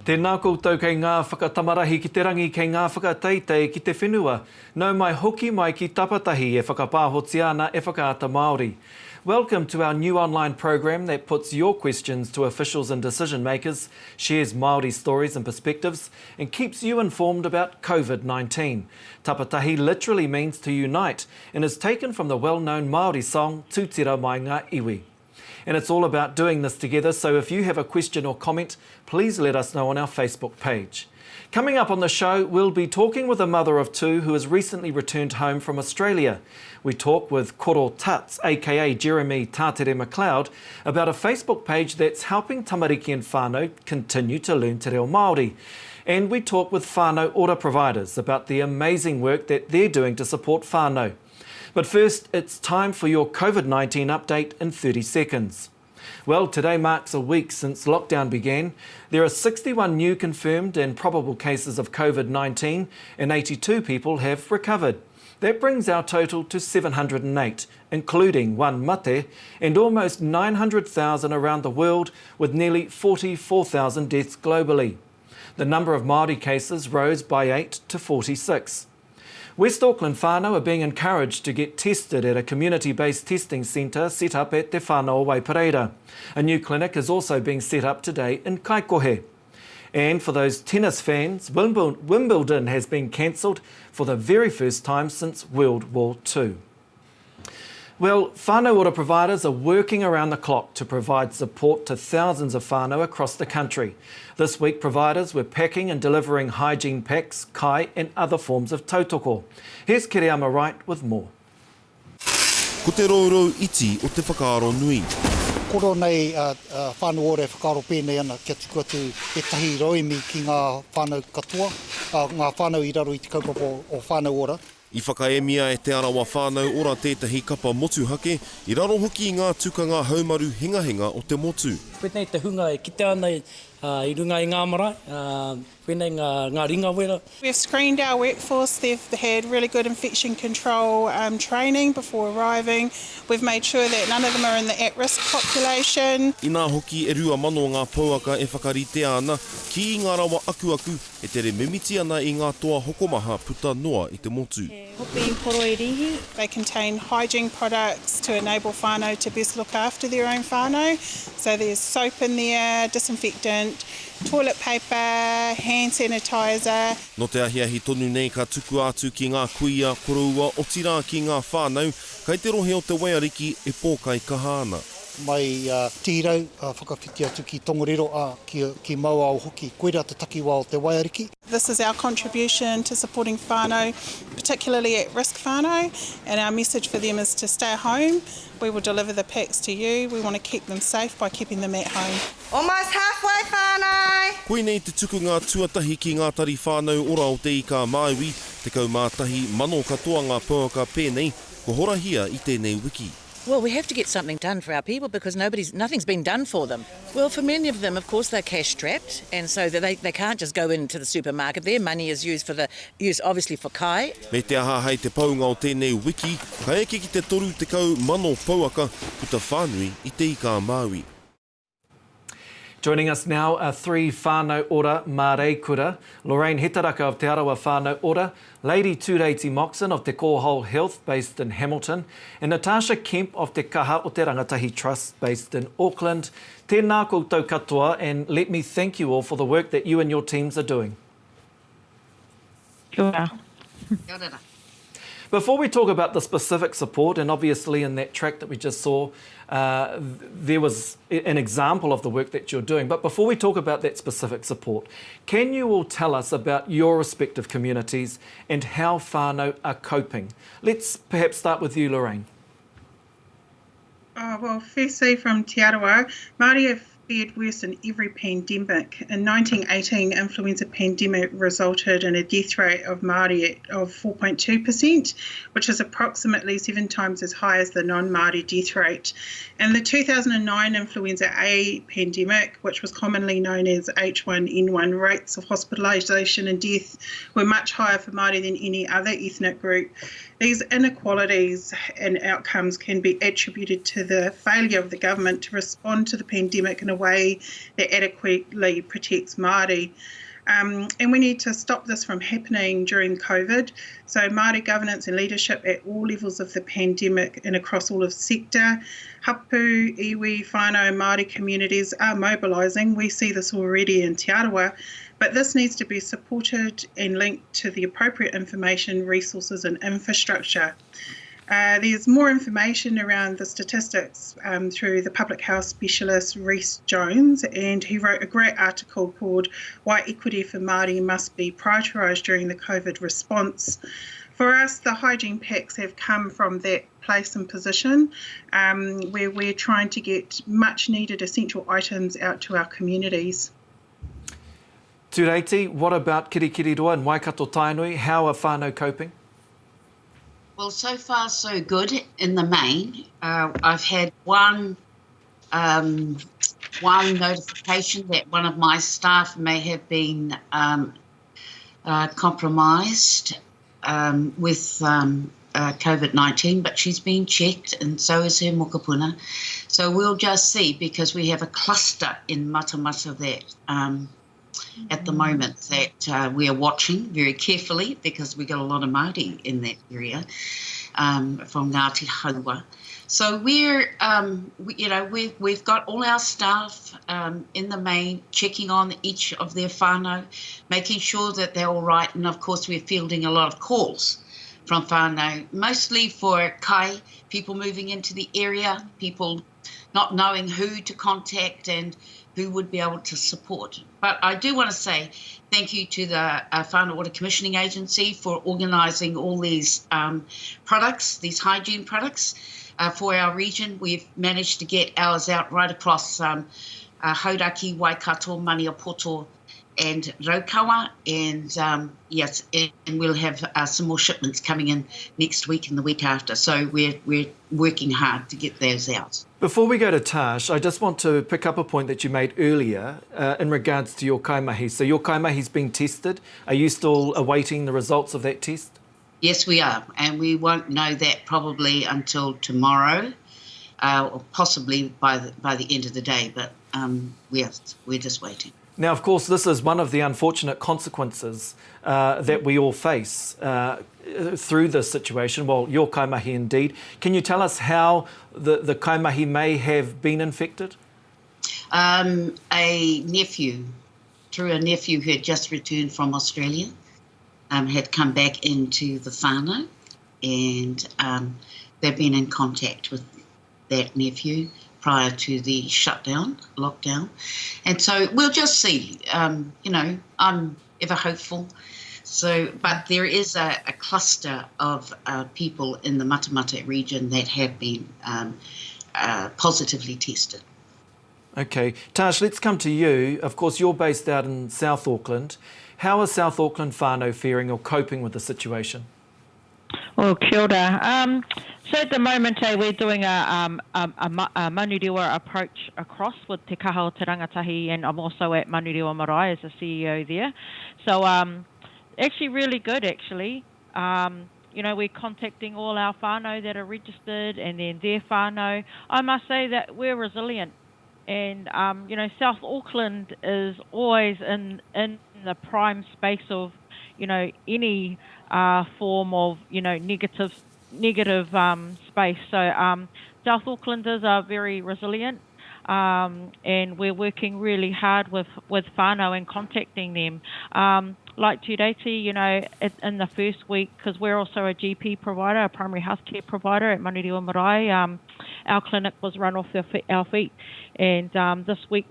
Tēnā koutou kei ngā whakatamarahi ki te rangi kei ngā whakateitei ki te whenua. Nau mai hoki mai ki Tapatahi e whakapāhoti ana e whakaata Māori. Welcome to our new online program that puts your questions to officials and decision makers, shares Māori stories and perspectives, and keeps you informed about COVID-19. Tapatahi literally means to unite and is taken from the well-known Māori song Tūtira mai ngā iwi. And it's all about doing this together, so if you have a question or comment, please let us know on our Facebook page. Coming up on the show, we'll be talking with a mother of two who has recently returned home from Australia. We talk with Koro Tuts, aka Jeremy Tātere McLeod, about a Facebook page that's helping tamariki and whānau continue to learn te reo Māori. And we talk with whānau ora providers about the amazing work that they're doing to support whānau. But first, it's time for your COVID-19 update in 30 seconds. Well, today marks a week since lockdown began. There are 61 new confirmed and probable cases of COVID-19 and 82 people have recovered. That brings our total to 708, including one mate, and almost 900,000 around the world, with nearly 44,000 deaths globally. The number of Māori cases rose by 8 to 46. West Auckland whānau are being encouraged to get tested at a community-based testing centre set up at Te Whānau Waipareira. A new clinic is also being set up today in Kaikohe. And for those tennis fans, Wimbledon has been cancelled for the very first time since World War II. Well, whānau ora providers are working around the clock to provide support to thousands of whānau across the country. This week, providers were packing and delivering hygiene packs, kai and other forms of tautoko. Here's Kiriama Wright with more. Ko te rorou iti o te whakaaro nui. Koro nei whānau ora e whakaaro pēnei ana kia tuku atu e tahi roimi ki ngā whānau katoa, ngā whānau i raro i te kaupapa o whānau ora. I whakaemia e te arawa whānau ora tētahi kapa motuhake, i raro hoki i ngā tukanga haumaru hingahinga o te motu. Whenei te hunga e kite ana i runga i ngā marae, whenei ngā ringa wera. We've screened our workforce. They've had really good infection control training before arriving. We've made sure that none of them are in the at-risk population. I nā hoki e rua mano ngā pouaka e whakarite ana ki i ngā rawa aku e tere mimiti ana i ngā toa hokomaha puta noa i te motu. They contain hygiene products to enable whānau to best look after their own whānau. So there's soap in there, disinfectant, toilet paper, hand sanitizer. No te ahiahi tonu nei ka tuku atu ki ngā kuia koroua o tira ki ngā whānau, kai te rohe o te waiariki e pōkai kahana. Mai tīrau whakawhiti atu ki Tongariro ki maua o hoki, koera te takiwa o te waiariki. This is our contribution to supporting whānau, particularly at-risk whānau, and our message for them is to stay home. We will deliver the packs to you. We want to keep them safe by keeping them at home. Almost halfway, whānau! Koe nei te tuku ngā tuatahi ki ngā tari whānau ora o te ika maiwi, te kaumātahi mano katoa ngā pouaka pēnei, ko horahia i tēnei wiki. Well, we have to get something done for our people because nothing's been done for them. Well, for many of them, of course, they're cash-strapped, and so they can't just go into the supermarket. Their money is used obviously for kai. Me te aha hei te paunga o tēnei wiki, ka eke ki te toru te kau mano pouaka puta whānui i te ika Māui. Joining us now are three whānau ora Māreikura, Lorraine Hetaraka of Te Arawa Whānau Ora, Lady Tūreiti Moxon of Te Kōhole Health based in Hamilton, and Natasha Kemp of Te Kaha o Te Rangatahi Trust based in Auckland. Tēnā koutou katoa, and let me thank you all for the work that you and your teams are doing. Kia ora. Kia ora. Before we talk about the specific support, and obviously in that track that we just saw, there was an example of the work that you're doing. But before we talk about that specific support, can you all tell us about your respective communities and how whānau are coping? Let's perhaps start with you, Lorraine. Well, firstly from Te Arawa, Māori have fared worse in every pandemic. In 1918, influenza pandemic resulted in a death rate of Māori of 4.2%, which is approximately 7 times as high as the non-Māori death rate. And the 2009 influenza A pandemic, which was commonly known as H1N1, rates of hospitalisation and death were much higher for Māori than any other ethnic group. These inequalities and outcomes can be attributed to the failure of the government to respond to the pandemic in a way that adequately protects Māori. And we need to stop this from happening during COVID. So Māori governance and leadership at all levels of the pandemic and across all of sector. Hapu, iwi, whānau, Māori communities are mobilising. We see this already in Te Arawa, but this needs to be supported and linked to the appropriate information, resources and infrastructure. There's more information around the statistics through the public health specialist Rhys Jones, and he wrote a great article called Why Equity for Māori Must Be Prioritised During the COVID Response. For us, the hygiene packs have come from that place and position where we're trying to get much needed essential items out to our communities. Tūreiti, what about Kirikiriroa and Waikato Tainui? How are whānau coping? Well, so far so good in the main. I've had one notification that one of my staff may have been compromised with COVID-19, but she's been checked and so is her mokopuna. So we'll just see, because we have a cluster in Matamata that at the moment that we are watching very carefully, because we got a lot of Māori in that area from Ngāti Haua. So we've got all our staff in the main checking on each of their whānau, making sure that they're all right. And of course, we're fielding a lot of calls from whānau, mostly for kai, people moving into the area, people not knowing who to contact and who would be able to support. But I do want to say thank you to the Whānau Water Commissioning Agency for organising all these products, these hygiene products for our region. We've managed to get ours out right across Hauraki, Waikato, Maniapoto and Raukawa. And yes, and we'll have some more shipments coming in next week and the week after. So we're working hard to get those out. Before we go to Tash, I just want to pick up a point that you made earlier in regards to your kaimahi. So your kaimahi's been tested. Are you still awaiting the results of that test? Yes, we are. And we won't know that probably until tomorrow, or possibly by the end of the day. But we're just waiting. Now, of course, this is one of the unfortunate consequences that we all face through this situation. Well, your kaimahi indeed. Can you tell us how the kaimahi may have been infected? A nephew who had just returned from Australia, had come back into the whānau, and they've been in contact with that nephew prior to the lockdown. And so we'll just see. I'm ever hopeful. So, but there is a cluster of people in the Matamata region that have been positively tested. Okay. Tash, let's come to you. Of course, you're based out in South Auckland. How are South Auckland whānau faring or coping with the situation? Well, kia ora. So at the moment, we're doing a Manurewa approach across with Te Kaha o Te Rangatahi, and I'm also at Manurewa Marae as the CEO there. So actually really good, actually. We're contacting all our whānau that are registered and then their whānau. I must say that we're resilient. And, South Auckland is always in the prime space of, any form of, negative space. So South Aucklanders are very resilient, and we're working really hard with whānau and contacting them. Like Tūreiti, in the first week, because we're also a GP provider, a primary healthcare provider at Manurewa Marae, our clinic was run off our feet. And this week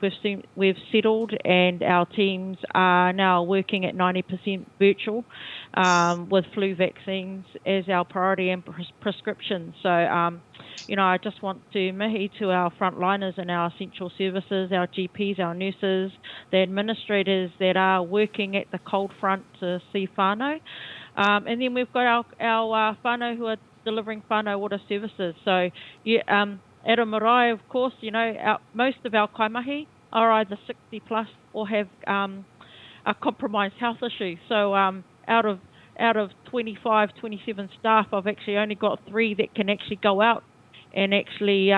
we've settled, and our teams are now working at 90% virtual with flu vaccines as our priority and prescription. So, I just want to mihi to our frontliners and our essential services, our GPs, our nurses, the administrators that are working at the cold front to see whānau. And then we've got our whānau who are delivering whānau water services. So, at a marae, of course, most of our kaimahi are either 60 plus or have a compromised health issue. So out of 25, 27 staff, I've actually only got 3 that can actually go out and actually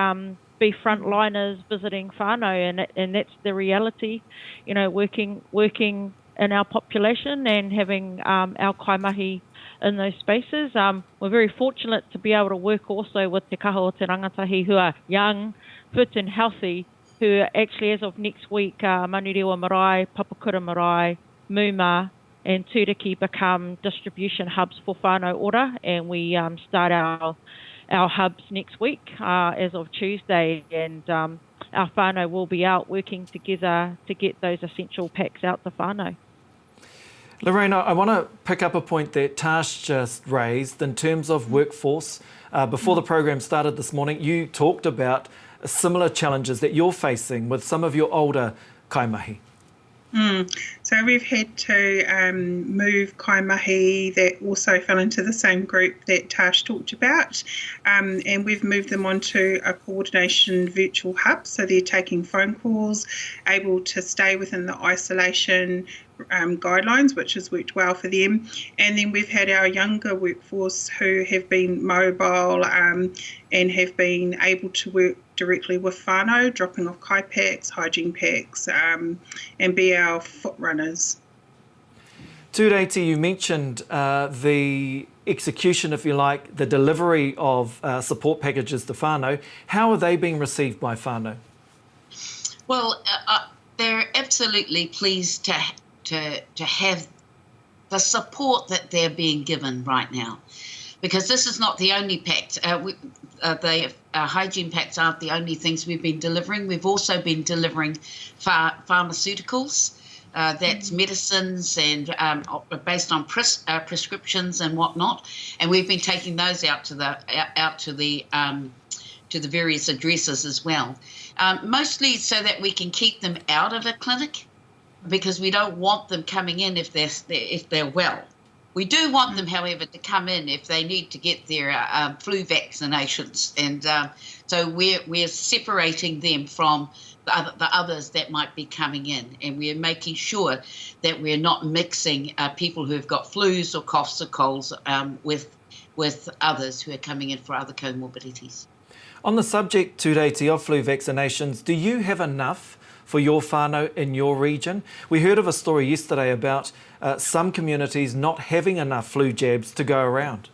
be frontliners visiting whānau, and that's the reality, working in our population and having our kaimahi in those spaces. We're very fortunate to be able to work also with te kaha o te rangatahi who are young, fit and healthy, who actually, as of next week, Manurewa Marae, Papakura Marae, Muma and Turiki become distribution hubs for whānau ora, and we start our hubs next week as of Tuesday, and our whānau will be out working together to get those essential packs out to whānau. Lorraine, I want to pick up a point that Tash just raised in terms of workforce. Before the program started this morning, you talked about similar challenges that you're facing with some of your older kaimahi. So we've had to move kaimahi that also fell into the same group that Tash talked about, and we've moved them onto a coordination virtual hub, so they're taking phone calls, able to stay within the isolation guidelines, which has worked well for them. And then we've had our younger workforce who have been mobile and have been able to work directly with whānau, dropping off kai packs, hygiene packs, and be our foot runners. Tūreiti, you mentioned the execution, if you like, the delivery of support packages to whānau. How are they being received by whānau? Well, they're absolutely pleased to have the support that they're being given right now, because this is not the only packs. The hygiene packs aren't the only things we've been delivering. We've also been delivering pharmaceuticals, that's medicines and based on prescriptions and whatnot, and we've been taking those out to the various addresses as well, mostly so that we can keep them out of a clinic, because we don't want them coming in if they're well. We do want them, however, to come in if they need to get their flu vaccinations, and so we're separating them from the others that might be coming in, and we're making sure that we're not mixing people who have got flus or coughs or colds with others who are coming in for other comorbidities. On the subject, Tūreiti, of flu vaccinations, do you have enough for your whānau in your region? We heard of a story yesterday about some communities not having enough flu jabs to go around.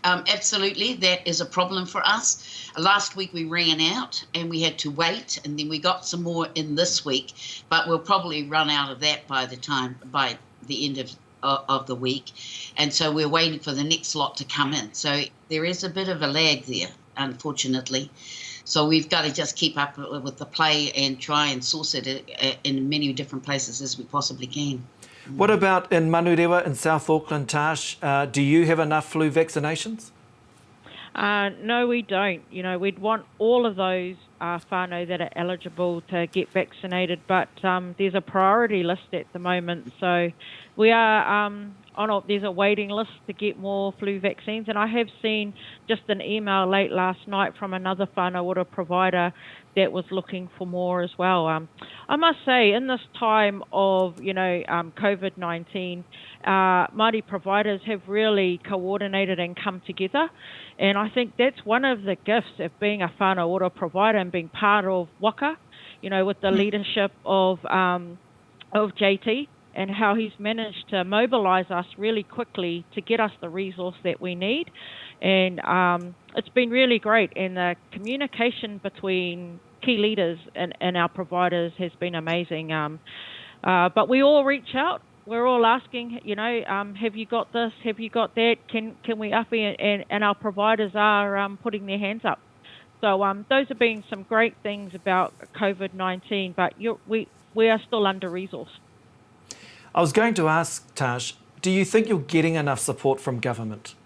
Absolutely, that is a problem for us. Last week we ran out and we had to wait, and then we got some more in this week, but we'll probably run out of that by the end of the week, and so we're waiting for the next lot to come in. So there is a bit of a lag there, unfortunately. So we've got to just keep up with the play and try and source it in many different places as we possibly can. What about in Manurewa in South Auckland, Tash? Do you have enough flu vaccinations? No, we don't. We'd want all of those whānau that are eligible to get vaccinated, but there's a priority list at the moment. So we are there's a waiting list to get more flu vaccines, and I have seen just an email late last night from another whānau ora provider that was looking for more as well. I must say, in this time of COVID-19, Māori providers have really coordinated and come together, and I think that's one of the gifts of being a whānau ora provider and being part of Waka, with the leadership of JT, and how he's managed to mobilise us really quickly to get us the resource that we need. And it's been really great, and the communication between key leaders and our providers has been amazing. But we all reach out. We're all asking, have you got this? Have you got that? Can we up it? And our providers are putting their hands up. So those have been some great things about COVID-19, but we are still under-resourced. I was going to ask, Tash, do you think you're getting enough support from government?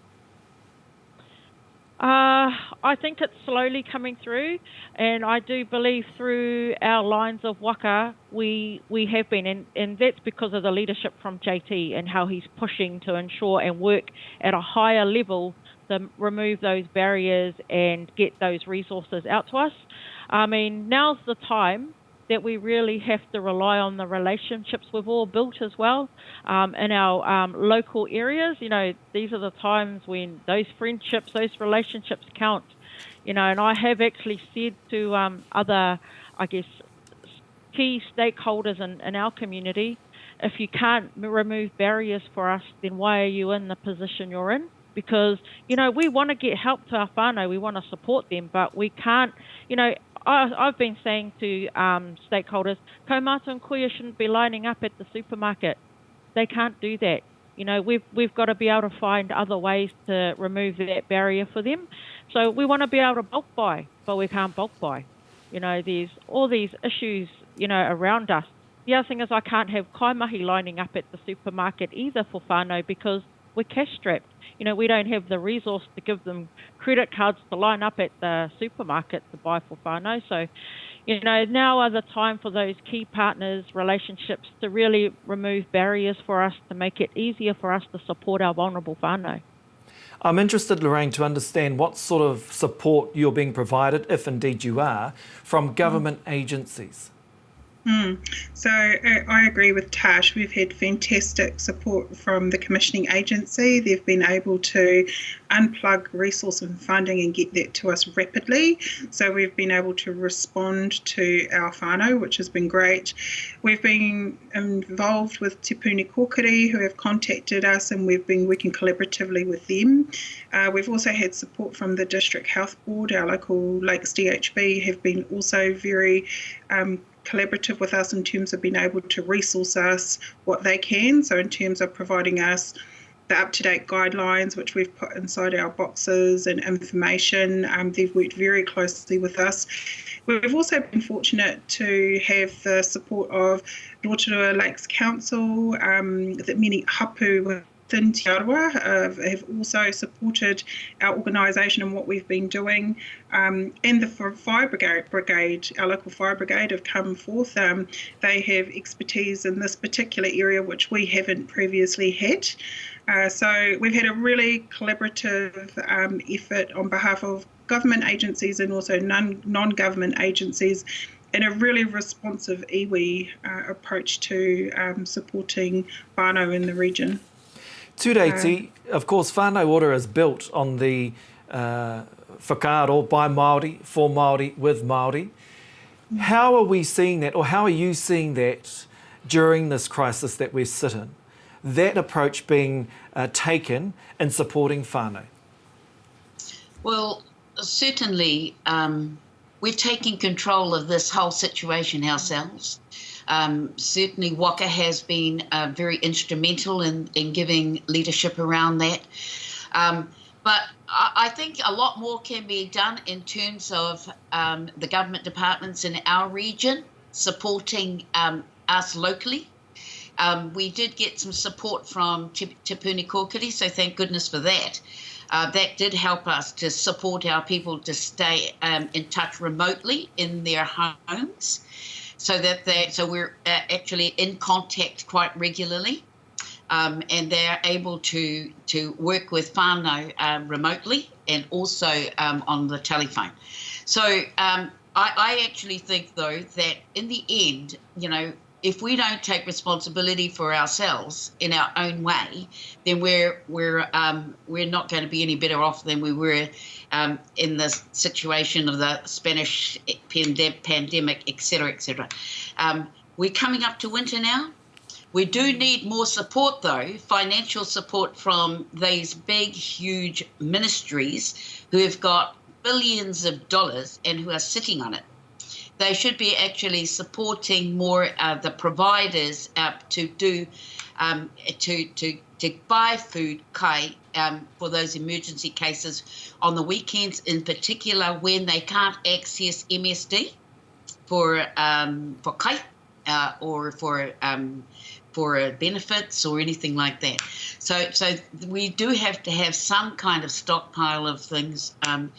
I think it's slowly coming through, and I do believe through our lines of Waka we have been, and that's because of the leadership from JT and how he's pushing to ensure and work at a higher level to remove those barriers and get those resources out to us. I mean, now's the time that we really have to rely on the relationships we've all built as well in our local areas. These are the times when those friendships, those relationships count. And I have actually said to other, I guess, key stakeholders in our community, if you can't remove barriers for us, then why are you in the position you're in? Because, we want to get help to our whānau, we want to support them, but we can't, I've been saying to stakeholders, kaumātua and kuia shouldn't be lining up at the supermarket. They can't do that. We've got to be able to find other ways to remove that barrier for them. So we want to be able to bulk buy, but we can't bulk buy. There's all these issues, around us. The other thing is I can't have kaimahi lining up at the supermarket either for whānau because we're cash strapped. We don't have the resource to give them credit cards to line up at the supermarket to buy for whānau. So, now are the time for those key partners, relationships to really remove barriers for us to make it easier for us to support our vulnerable whānau. I'm interested, Lorraine, to understand what sort of support you're being provided, if indeed you are, from government agencies. So I agree with Tash. We've had fantastic support from the commissioning agency. They've been able to unplug resource and funding and get that to us rapidly. So we've been able to respond to our whānau, which has been great. We've been involved with Te Puni Kōkiri, who have contacted us, and we've been working collaboratively with them. We've also had support from the District Health Board. Our local Lakes DHB have been also very collaborative with us in terms of being able to resource us what they can. So in terms of providing us the up-to-date guidelines, which we've put inside our boxes and information, they've worked very closely with us. We've also been fortunate to have the support of Rotorua Lakes Council, that many hapu within Te Aroha have also supported our organisation and what we've been doing. And the fire brigade, our local fire brigade, have come forth. They have expertise in this particular area, which we haven't previously had. So we've had a really collaborative effort on behalf of government agencies and also non-government agencies, and a really responsive iwi approach to supporting whānau in the region. Tūreiti, of course, whānau ora is built on the whakaaro by Māori, for Māori, with Māori. How are we seeing that, or how are you seeing that during this crisis that we sit in? That approach being taken in supporting whānau? Well, certainly we're taking control of this whole situation ourselves. Certainly Waka has been very instrumental in giving leadership around that. But I think a lot more can be done in terms of the government departments in our region supporting us locally. We did get some support from Te Puni Kōkiri, so thank goodness for that. That did help us to support our people to stay in touch remotely in their homes, so we're actually in contact quite regularly, and they're able to work with whānau remotely and also on the telephone. So I actually think, though, that in the end, if we don't take responsibility for ourselves in our own way, then we're not going to be any better off than we were in the situation of the Spanish pandemic, etc., etc. We're coming up to winter now. We do need more support, though, financial support from these big, huge ministries who have got billions of dollars and who are sitting on it. They should be actually supporting more the providers to do to buy food for those emergency cases on the weekends, in particular when they can't access MSD for kai or for benefits or anything like that. So we do have to have some kind of stockpile of things, and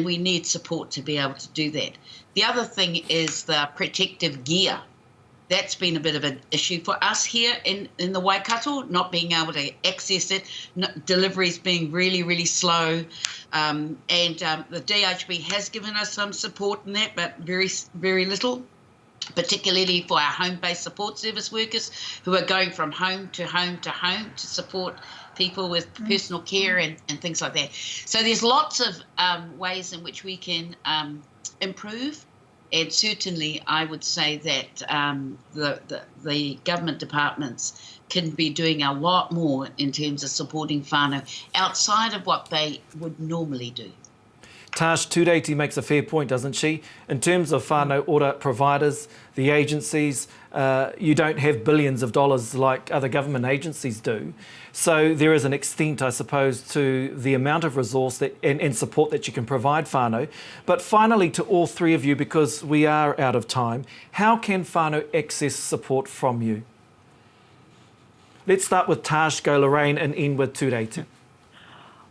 we need support to be able to do that. The other thing is the protective gear. That's been a bit of an issue for us here in the Waikato, not being able to access it, deliveries being really, really slow. And the DHB has given us some support in that, but very, very little, particularly for our home-based support service workers who are going from home to home to home to support people with personal care and things like that. So there's lots of ways in which we can improve. And certainly I would say that the government departments can be doing a lot more in terms of supporting whānau outside of what they would normally do. Tash Tureiti makes a fair point, doesn't she? In terms of whānau ora providers, the agencies, you don't have billions of dollars like other government agencies do. So there is an extent, I suppose, to the amount of resource that, and support that you can provide whānau. But finally, to all three of you, because we are out of time, how can whānau access support from you? Let's start with Tash, go Lorraine, and end with Tureiti.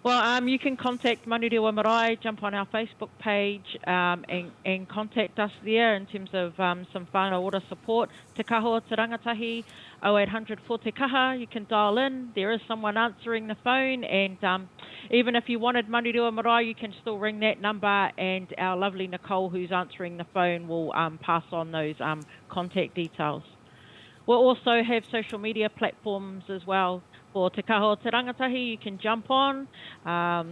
Well, you can contact Manurewa Marae, jump on our Facebook page and contact us there in terms of some whānau ora support. Te kaho te rangatahi, 0800 for te kaha, you can dial in. There is someone answering the phone, and even if you wanted Manurewa Marae, you can still ring that number, and our lovely Nicole, who's answering the phone, will pass on those contact details. We'll also have social media platforms as well. For Te Kaho Te Rangatahi, you can jump on our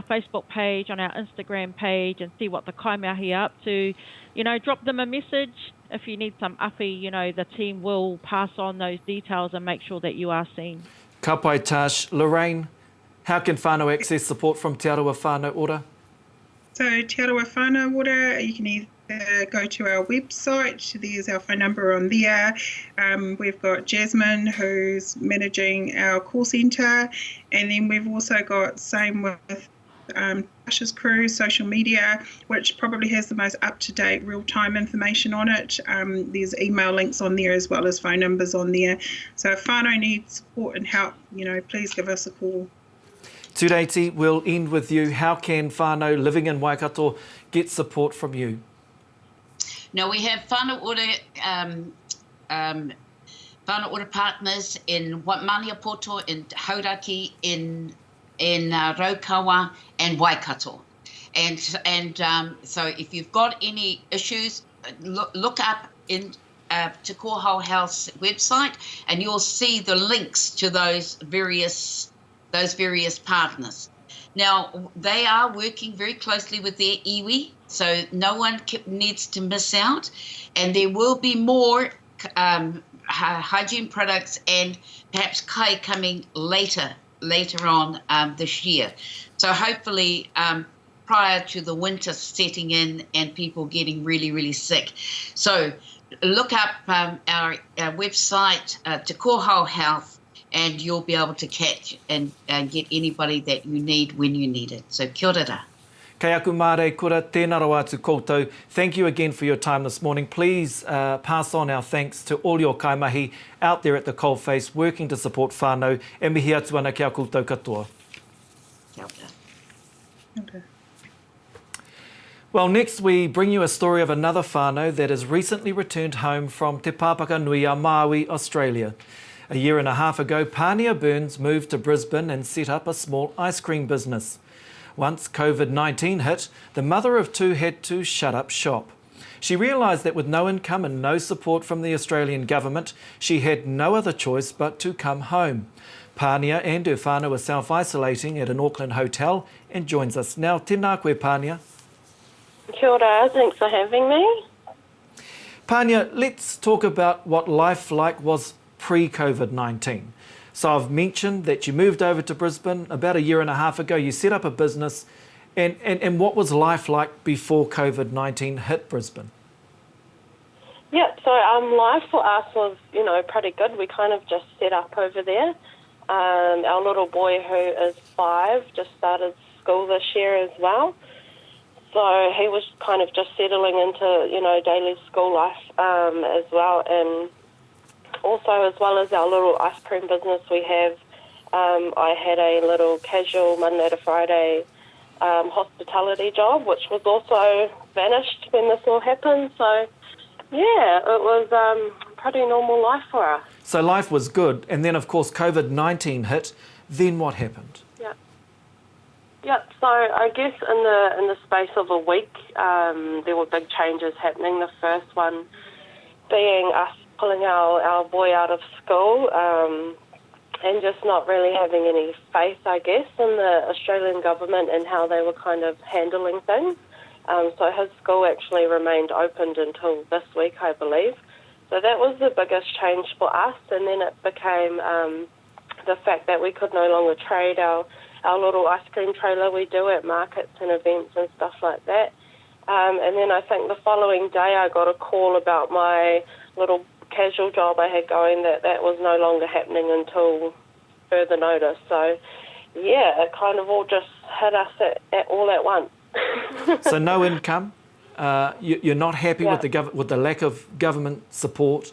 Facebook page, on our Instagram page, and see what the kaimahi are up to. You know, drop them a message. If you need some api, you know, the team will pass on those details and make sure that you are seen. Ka pai Tash. Lorraine, how can whānau access support from Te Arawa Whānau Ora? So Te Arawa Whānau Ora, you can either go to our website, there's our phone number on there. We've got Jasmine, who's managing our call centre, and then we've also got same with Tash's crew, social media, which probably has the most up-to-date real-time information on it. There's email links on there as well as phone numbers on there. So if whānau needs support and help, you know, please give us a call. Tureiti, we'll end with you. How can whānau living in Waikato get support from you? Now we have whānau ora partners in Maniapoto, in Hauraki, in Raukawa and Waikato. And so if you've got any issues, look up in Te Koho Health's website, and you'll see the links to those various partners. Now, they are working very closely with their iwi, so no one needs to miss out. And there will be more hygiene products and perhaps kai coming later on this year. So hopefully prior to the winter setting in and people getting really, really sick. So look up our website, Te Koho Health, and you'll be able to catch and get anybody that you need when you need it. So kia ora. Kei aku mare kura, tēnā rau atu koutou. Thank you again for your time this morning. Please pass on our thanks to all your kaimahi out there at the coalface working to support whānau. E mihi atu ana kia koutou katoa. Kia ora. Okay. Well, next we bring you a story of another whānau that has recently returned home from Te Pāpaka Nui a Māui, Australia. A year and a half ago, Pania Burns moved to Brisbane and set up a small ice cream business. Once COVID-19 hit, the mother of two had to shut up shop. She realised that with no income and no support from the Australian government, she had no other choice but to come home. Pania and her whānau are self-isolating at an Auckland hotel and joins us now. Tēnā koe, Pania. Kia ora, thanks for having me. Pania, let's talk about what life was pre-COVID-19. So I've mentioned that you moved over to Brisbane about a year and a half ago. You set up a business, and what was life like before COVID-19 hit Brisbane? Yeah, so life for us was, pretty good. We kind of just set up over there. Our little boy, who is 5, just started school this year as well. So he was kind of just settling into, daily school life as well. And also, as well as our little ice cream business we have, I had a little casual Monday to Friday hospitality job, which was also vanished when this all happened. So, yeah, it was pretty normal life for us. So life was good, and then, of course, COVID-19 hit. Then what happened? Yeah, so I guess in the space of a week, there were big changes happening. The first one being us pulling our boy out of school, and just not really having any faith, I guess, in the Australian government and how they were kind of handling things. So his school actually remained opened until this week, I believe. So that was the biggest change for us, and then it became the fact that we could no longer trade our little ice cream trailer we do at markets and events and stuff like that. And then I think the following day I got a call about my little casual job I had going that was no longer happening until further notice. So, yeah, it kind of all just hit us all at once. So no income. You're not happy with the lack of government support,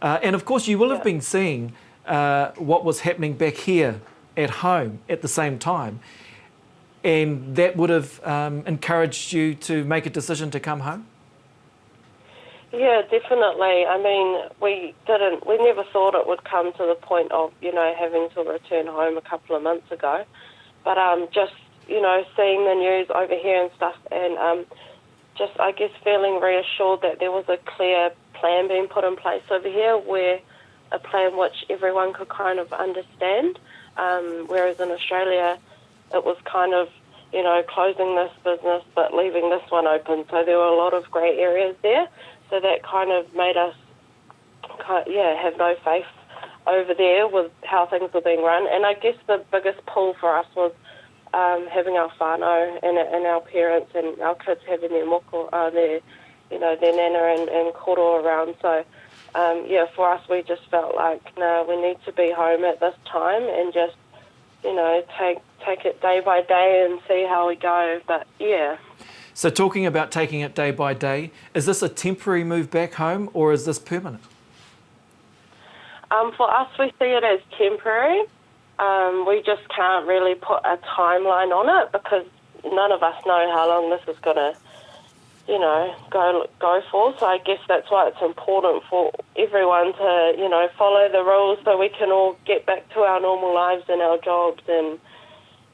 and of course you will have been seeing what was happening back here at home at the same time, and that would have encouraged you to make a decision to come home. Yeah, definitely. I mean, we never thought it would come to the point of, having to return home a couple of months ago, but just, seeing the news over here and stuff, and just, I guess, feeling reassured that there was a clear plan being put in place over here, where a plan which everyone could kind of understand, whereas in Australia it was kind of, closing this business but leaving this one open. So there were a lot of grey areas there. So that kind of made us, have no faith over there with how things were being run. And I guess the biggest pull for us was having our whānau and our parents and our kids having their moko, their nana and koro around. So, for us, we just felt like, no, we need to be home at this time and just, take it day by day and see how we go. But, yeah. So talking about taking it day by day, is this a temporary move back home or is this permanent? For us, we see it as temporary. We just can't really put a timeline on it because none of us know how long this is going to, go for. So I guess that's why it's important for everyone to, follow the rules so we can all get back to our normal lives and our jobs. And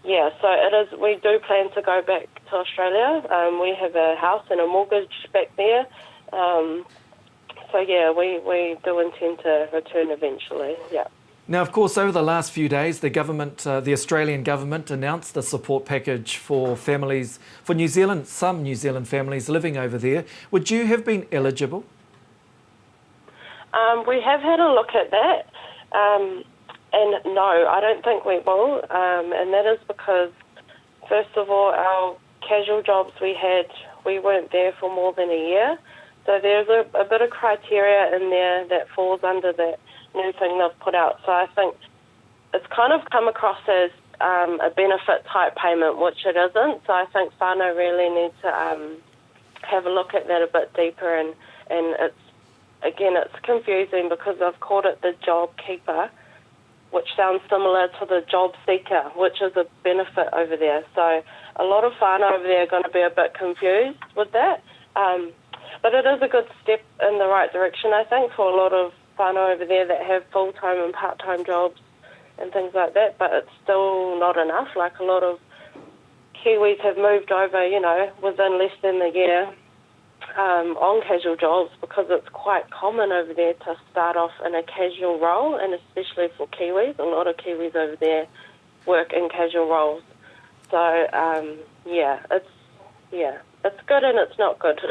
yeah, so it is. We do plan to go back to Australia. We have a house and a mortgage back there. So yeah, we do intend to return eventually. Yeah. Now, of course, over the last few days, the government, the Australian government, announced a support package for families, for New Zealand, some New Zealand families living over there. Would you have been eligible? We have had a look at that, and no, I don't think we will. And that is because, first of all, our casual jobs we weren't there for more than a year. So there's a bit of criteria in there that falls under that new thing they've put out. So I think it's kind of come across as a benefit type payment, which it isn't. So I think whānau really need to have a look at that a bit deeper. And it's confusing because they've called it the job keeper, which sounds similar to the job seeker, which is a benefit over there. So a lot of whānau over there are going to be a bit confused with that. But it is a good step in the right direction, I think, for a lot of whānau over there that have full-time and part-time jobs and things like that, but it's still not enough. Like a lot of Kiwis have moved over, within less than a year on casual jobs because it's quite common over there to start off in a casual role, and especially for Kiwis. A lot of Kiwis over there work in casual roles. So, it's good and it's not good.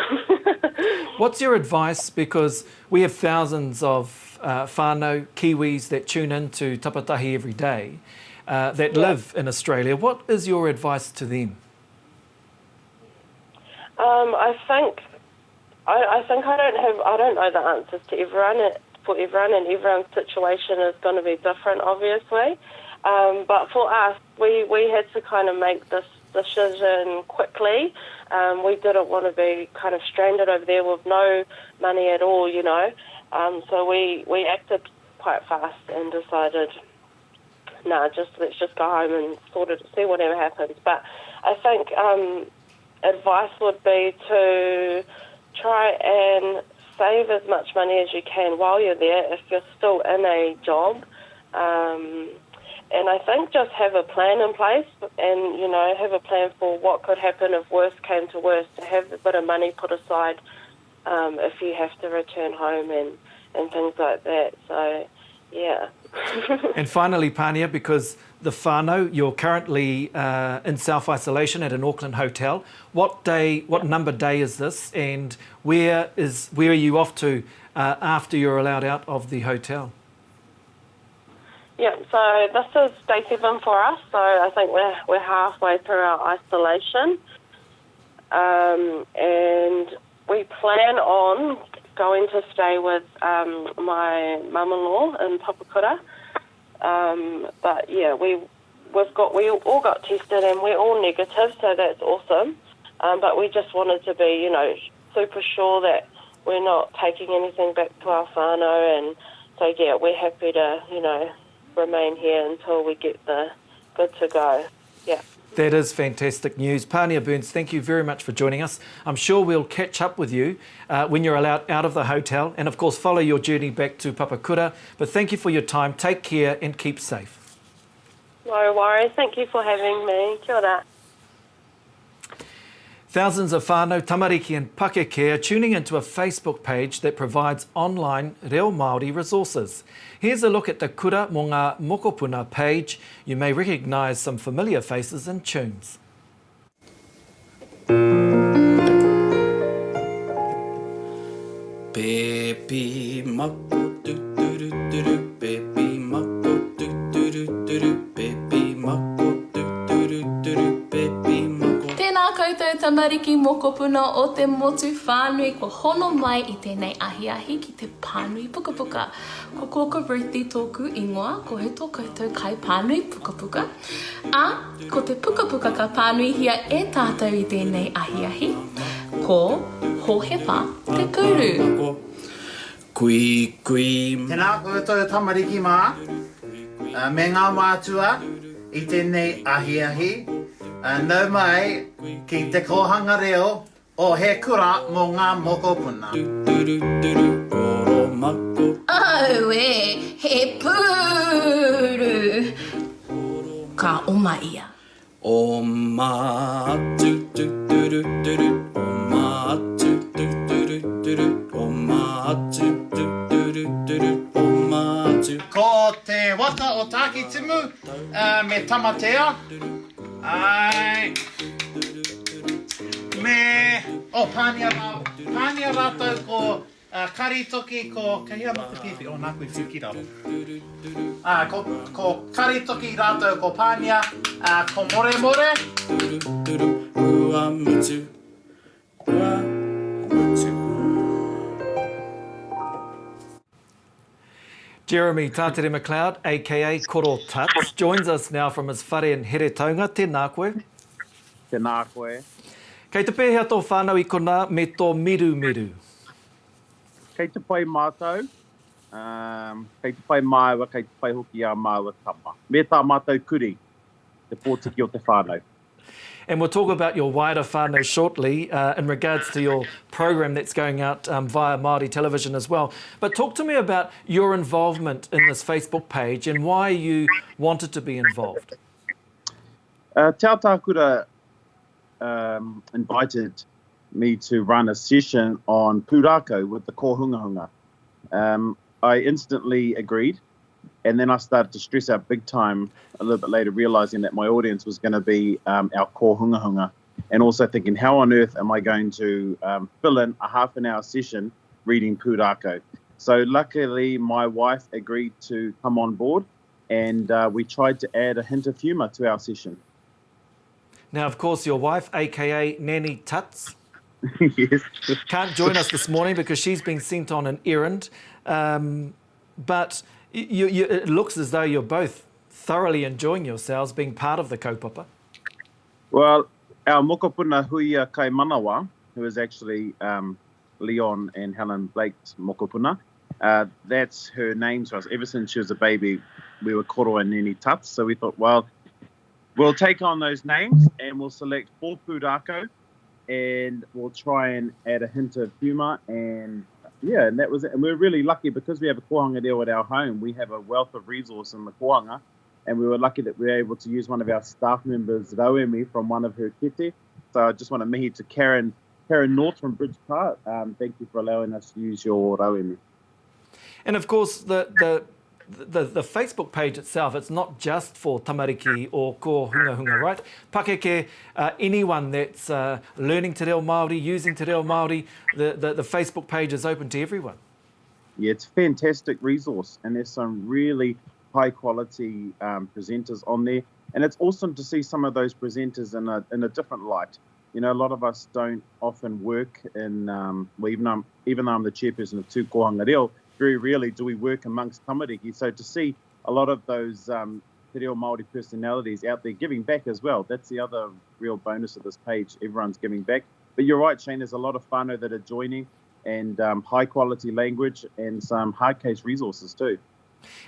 What's your advice? Because we have thousands of whānau Kiwis that tune into Tapatahi every day that live in Australia. What is your advice to them? I think I don't know the answers to everyone. For everyone, and everyone's situation is going to be different, obviously. But for us, we had to kind of make this decision quickly. We didn't want to be kind of stranded over there with no money at all, So we acted quite fast and decided, let's just go home and see whatever happens. But I think advice would be to try and save as much money as you can while you're there if you're still in a job. And I think just have a plan in place and, have a plan for what could happen if worse came to worse, to have a bit of money put aside if you have to return home and things like that. So, yeah, And finally, Pania, because the whānau, you're currently in self-isolation at an Auckland hotel. What number day is this, and where are you off to after you're allowed out of the hotel? Yeah, so this is day 7 for us. So I think we're halfway through our isolation, and we plan on going to stay with my mum-in-law in Papakura. But yeah, we all got tested and we're all negative, so that's awesome. But we just wanted to be, super sure that we're not taking anything back to our whānau, and so yeah, we're happy to, remain here until we get the good to go. Yeah. That is fantastic news. Pania Burns, thank you very much for joining us. I'm sure we'll catch up with you when you're allowed out of the hotel, and of course follow your journey back to Papakura. But thank you for your time. Take care and keep safe. No worries. Thank you for having me. Kia ora. Thousands of whānau, tamariki and pakeke are tuning into a Facebook page that provides online reo Māori resources. Here's a look at the kura mō ngā mokopuna page. You may recognise some familiar faces and tunes. Pepi mako tu tu ru tu ru, pepi mako tu tu ru tu ru, pepi mako tu tu ru tu ru, pepi mako. Tēnā koutou tamariki mokopuna o te motu whānui, ko hono mai I tēnei ahi ki te pānui pukapuka. Ko kōka ruti tōku ingoa, ko he tō koutou kai pānui pukapuka. Ko te pukapuka ka pānui hia e tātou I tēnei ahi, ko hohepa te kuru. Kui. Tēnā koutou tamariki mā, me ngā mātua I tēnei ahi. Nau mai ki te kohanga reo o he kura mō ngā mokopuna. Au he pūru. Ka oma ia. Oma atu tu tu ru tu ru, oma atu tu tu ru tu ru, oma atu tu tu ru tu ru, oma atu. Ko te wata o Tāki Timu me tamatea. Ai. Pānia rātou ko karitoki ko... Ka hia mata pipi o nā koe whukiraro. Ko karitoki rātou ko pānia, ko more. Ua mutu. Jeremy Tātere McLeod, aka Koro Tuts, joins us now from his whare in Heretaunga. Tēnā koe. Tēnā koe. Kei te pēhea tō whānau I kona me tō miru. Kei te pai mātou, kei te pai māua, kei te pai hoki a māua tama. Me tā mātou kuri, te pōtiki o te whānau. And we'll talk about your wider whānau shortly in regards to your program that's going out via Māori television as well. But talk to me about your involvement in this Facebook page and why you wanted to be involved. Te Atakura invited me to run a session on pūrākau with the kōhungahunga. I instantly agreed, and then I started to stress out big time a little bit later, realising that my audience was going to be our kōhungahunga, and also thinking, how on earth am I going to fill in a half-an-hour session reading pūrākau? So luckily, my wife agreed to come on board, and we tried to add a hint of humour to our session. Now, of course, your wife, aka Nanny Tuts, yes, can't join us this morning because she's been sent on an errand. But it looks as though you're both thoroughly enjoying yourselves being part of the kaupapa. Well, our mokopuna huia kai manawa, who is actually Leon and Helen Blake's mokopuna, that's her name to us. Ever since she was a baby, we were koro and Nini Tuts. So we thought, well, we'll take on those names and we'll select 4 pūrākau and we'll try and add a hint of humour. And yeah, and that was it. And we're really lucky because we have a kohanga reo at our home. We have a wealth of resource in the kohanga. And we were lucky that we were able to use one of our staff members, Rauemi, from one of her kete. So I just want to mihi to Karen North from Bridge Park. Thank you for allowing us to use your Rauemi. And of course, the the Facebook page itself, it's not just for tamariki or ko hunga hunga, right? Pakeke, anyone that's learning te reo Māori, using te reo Māori, the Facebook page is open to everyone. Yeah, it's a fantastic resource, and there's some really high quality presenters on there. And it's awesome to see some of those presenters in a different light. You know, a lot of us don't often work in, well, even though I'm the chairperson of Tū Kohanga Reo, very rarely do we work amongst tamariki. So to see a lot of those te reo Māori personalities out there giving back as well, that's the other real bonus of this page. Everyone's giving back. But you're right, Shane, there's a lot of whānau that are joining, and high quality language and some hard case resources too.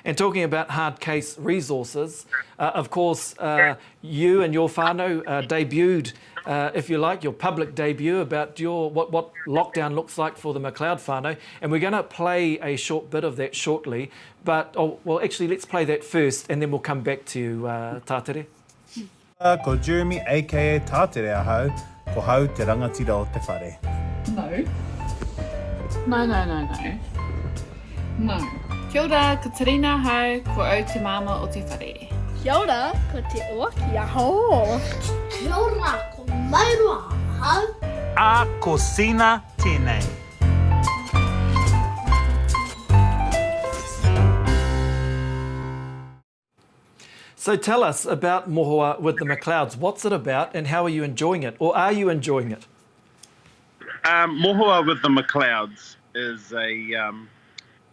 And talking about hard case resources, of course, you and your whānau debuted, if you like, your public debut about what lockdown looks like for the McLeod whānau. And we're going to play a short bit of that shortly. But, well, actually, let's play that first and then we'll come back to you, Tātere. Ko Jeremy, a.k.a. Tātere ahau, ko hau te rangatira o te whare. No. No. Kia ora, ko Tarina hau, ko au te mama o te whare. Kia ora, ko te oaki aho. Kia ora, ko mairua hau. A ko sina tēnei. So tell us about Mohoa with the McLeods. What's it about and how are you enjoying it? Or are you enjoying it? Mohoa with the McLeods is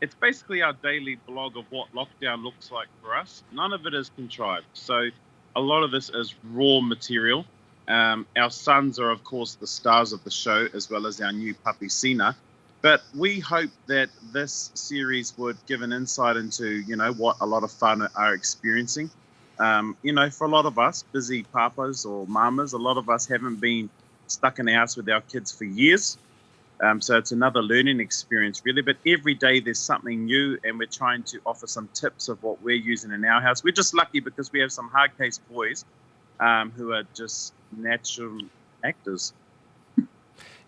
it's basically our daily blog of what lockdown looks like for us. None of it is contrived. So a lot of this is raw material. Our sons are, of course, the stars of the show, as well as our new puppy, Sina. But we hope that this series would give an insight into, you know, what a lot of whānau are experiencing. You know, for a lot of us, busy papas or mamas, a lot of us haven't been stuck in the house with our kids for years. So it's another learning experience, really. But every day there's something new, and we're trying to offer some tips of what we're using in our house. We're just lucky because we have some hard case boys who are just natural actors.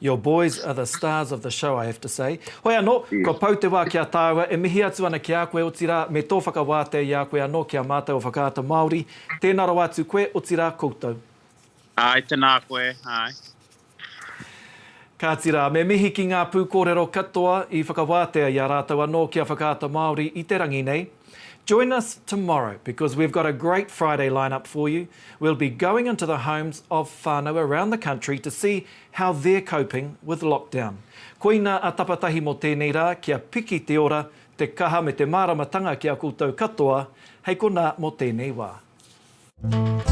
Your boys are the stars of the show, I have to say. Hoi anō, ko pau te wā kia tāua, e mihi atu ana ki a koe o tira, me tō whakawāte i a koe anō kia mātou o whakaata Māori. Tēnā rau atu koe o tira koutou. Ai, tēnā koe, ai. Ka tira, me mihi ki ngā pūkōrero katoa i whakawātea i a rātou anō kia whakaata Māori i te rangi nei. Join us tomorrow because we've got a great Friday lineup for you. We'll be going into the homes of whānau around the country to see how they're coping with lockdown. Koina a Tapatahi mo tēnei rā, kia piki te ora, te kaha me te māramatanga ki a koutou katoa, hei kona mo tēnei wā.